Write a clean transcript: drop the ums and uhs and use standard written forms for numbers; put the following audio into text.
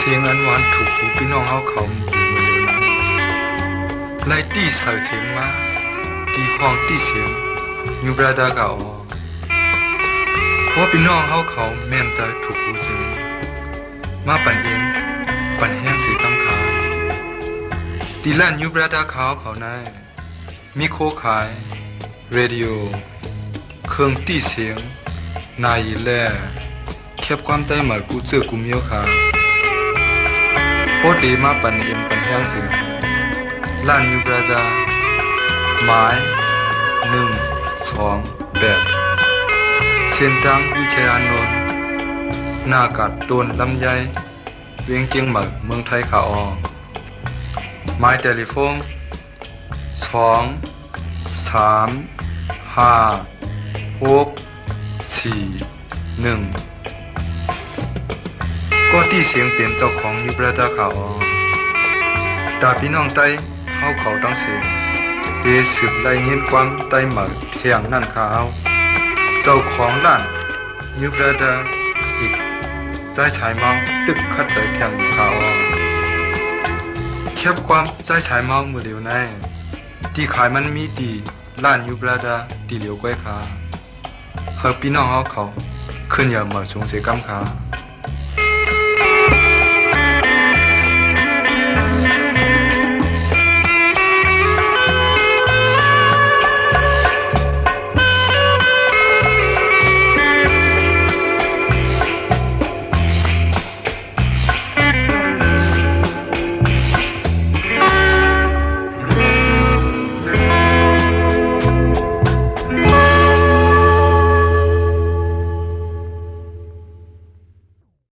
สียงอันหวานถูกหูพี่น้องเฮาเขาอยู่เมื่อเร็วนั้นไล่ตี้เสยเสียงมาตีห้องตี้เสียงยูบราดากาอเพราะพี่น้องเฮาเขาแม่นใจถูกหูจึงมาปั่นเองปั่นแห้งสีกำขาตีลั่นยูบราดาเขาในมีโคขายเรดิโอเครื่องตี้เสียงนายแล่เขียบความใต้หมายกูเจอกูเมียวขาโคดีมาปั่นเอ็มปั่นแห้งจึงล้านยูบราดาหมาย128เส้นทางวิชัยอานนท์หน้ากัดโดนลำไยเวียงเกียงหมักเมืองไทยขาออหมายเทเลโฟน2 3 5 6 4 1ก็ที่เสียงเปลี่ยนเจ้าของยูบราดาขาออตาพี่น้องใต้เฮาเขาตั้งเสียงเดสืบไล่เงินความใต้หมักเทียงนั่นขาวเจ้าของร้านยูบราดาอีกใจฉายเมาตึกคัดใจแข็งขาวแคบความใจฉายเมามือเดียวในที่ขายมันมีตีร้านยูบราดาตีเหลียวก้อยขาเฮาพี่น้องเฮาเขาขึ้นอย่ามาสงเสกำขา